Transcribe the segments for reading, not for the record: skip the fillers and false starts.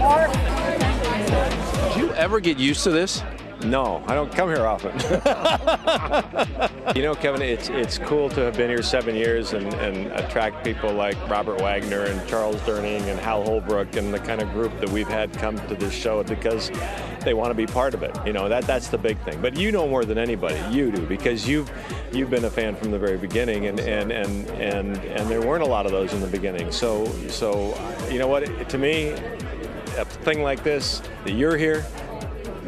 Did you ever get used to this? No, I don't come here often. You know, Kevin, it's cool to have been here 7 years and attract people like Robert Wagner and Charles Durning and Hal Holbrook and the kind of group that we've had come to this show because they want to be part of it. You know, that's the big thing. But you know more than anybody. You do, because you've been a fan from the very beginning, and there weren't a lot of those in the beginning. So you know what? To me, a thing like this, that you're here,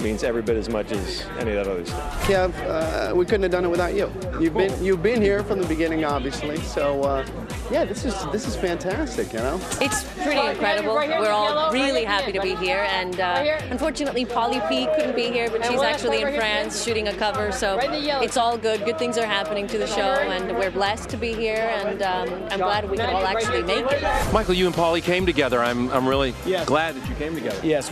means every bit as much as any of that other stuff. Kev, we couldn't have done it without you. You've been here from the beginning, obviously. So yeah, this is fantastic. You know, it's pretty incredible. We're all really happy to be here, and unfortunately, Polly P couldn't be here, but she's actually in France shooting a cover. So it's all good. Good things are happening to the show, and we're blessed to be here. And I'm glad we could all actually make it. Michael, you and Polly came together. I'm really glad that you came together. Yes.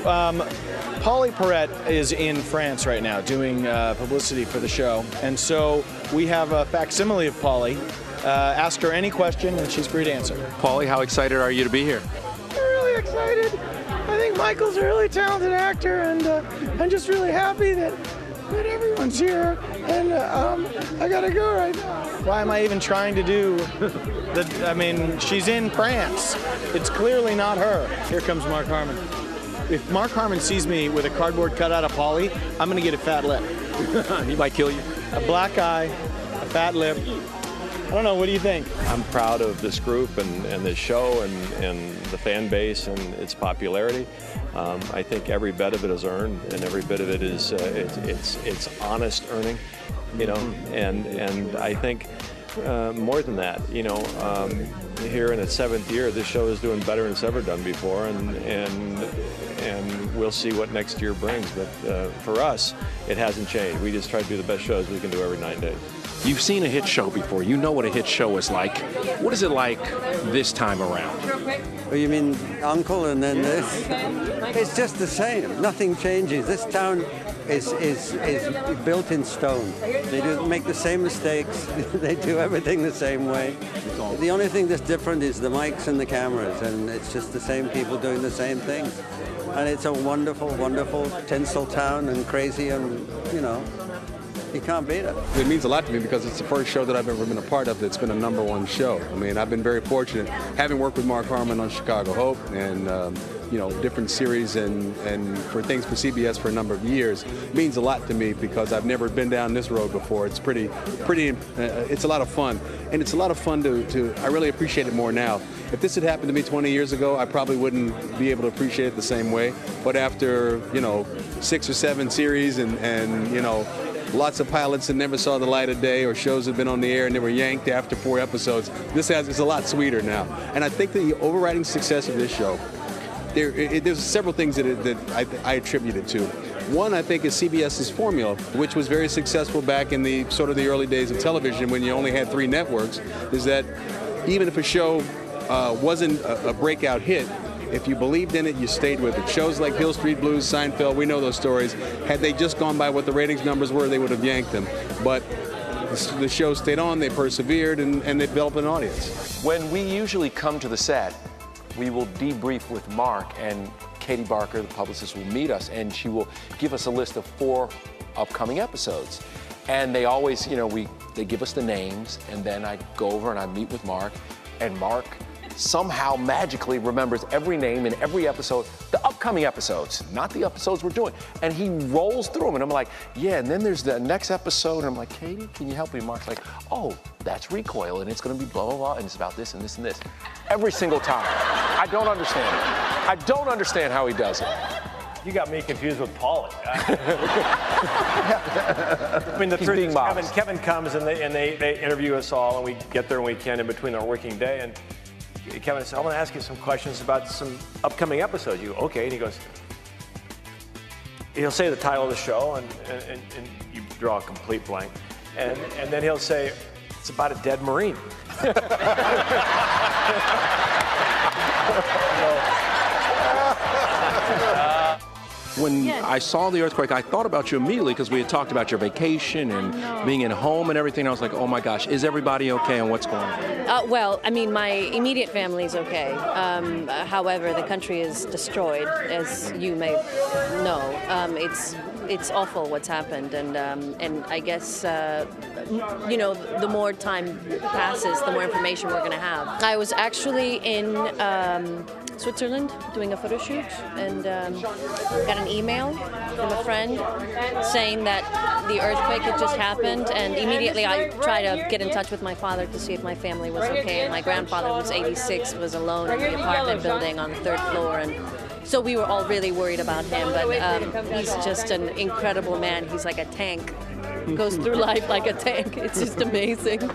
Polly Perrette is in France right now doing publicity for the show, and so we have a facsimile of Polly. Ask her any question, and she's free to answer. Polly, how excited are you to be here? I'm really excited. I think Michael's a really talented actor, and I'm just really happy that everyone's here. And I gotta go right now. Why am I even trying to do that? I mean, she's in France. It's clearly not her. Here comes Mark Harmon. If Mark Harmon sees me with a cardboard cutout of Polly, I'm going to get a fat lip. He might kill you. A black eye, a fat lip. I don't know, what do you think? I'm proud of this group and this show and the fan base and its popularity. I think every bit of it is earned, and every bit of it is it's honest earning, you know. And I think more than that, you know. Here in its 7th year, this show is doing better than it's ever done before, and we'll see what next year brings. But for us, it hasn't changed. We just try to do the best shows we can do every 9 days. You've seen a hit show before. You know what a hit show is like. What is it like this time around? Oh, you mean Uncle and then this? It's just the same. Nothing changes. This town is built in stone. They make the same mistakes. They do everything the same way. The only thing that's different is the mics and the cameras, and it's just the same people doing the same things. And it's a wonderful, wonderful tinsel town, and crazy, and you know, you can't beat it. It means a lot to me because it's the first show that I've ever been a part of that's been a #1 show. I mean, I've been very fortunate having worked with Mark Harmon on Chicago Hope and you know, different series and for things for CBS for a number of years. It means a lot to me because I've never been down this road before. It's it's a lot of fun. And it's a lot of fun to I really appreciate it more now. If this had happened to me 20 years ago, I probably wouldn't be able to appreciate it the same way. But after, you know, 6 or 7 series and you know, lots of pilots that never saw the light of day, or shows that have been on the air and they were yanked after 4 episodes, it's a lot sweeter now. And I think the overriding success of this show, there's several things that I attribute it to. One, I think, is CBS's formula, which was very successful back in the sort of the early days of television when you only had 3 networks, is that even if a show wasn't a breakout hit, if you believed in it, you stayed with it. Shows like Hill Street Blues, Seinfeld, we know those stories. Had they just gone by what the ratings numbers were, they would have yanked them. But the show stayed on, they persevered, and they developed an audience. When we usually come to the set, we will debrief with Mark, and Katie Barker, the publicist, will meet us, and she will give us a list of 4 upcoming episodes. And they always, you know, they give us the names, and then I go over and I meet with Mark, and Mark somehow magically remembers every name in every episode, the upcoming episodes, not the episodes we're doing. And he rolls through them, and I'm like, yeah, and then there's the next episode, and I'm like, Katie, can you help me? Mark's like, oh, that's Recoil, and it's gonna be blah, blah, blah, and it's about this and this and this. Every single time. I don't understand it. I don't understand how he does it. You got me confused with Polly. I mean, the truth is, Kevin comes and they interview us all, and we get there when we can in between our working day, and Kevin said, I want to ask you some questions about some upcoming episodes. You go, okay, and he goes, he'll say the title of the show, and you draw a complete blank, and then he'll say, it's about a dead Marine. when I saw the earthquake, I thought about you immediately because we had talked about your vacation and being at home and everything. I was like, oh my gosh, is everybody okay and what's going on? Well, I mean, my immediate family is okay. However, the country is destroyed, as you may know. It's awful what's happened, and I guess you know, the more time passes, the more information we're going to have. I was actually in Switzerland doing a photo shoot, and got an email from a friend saying that the earthquake had just happened, and immediately I tried to get in touch with my father to see if my family was okay. And my grandfather, who's 86, was alone in the apartment building on the 3rd floor, and so we were all really worried about him, but he's just an incredible man. He's like a tank, goes through life like a tank. It's just amazing.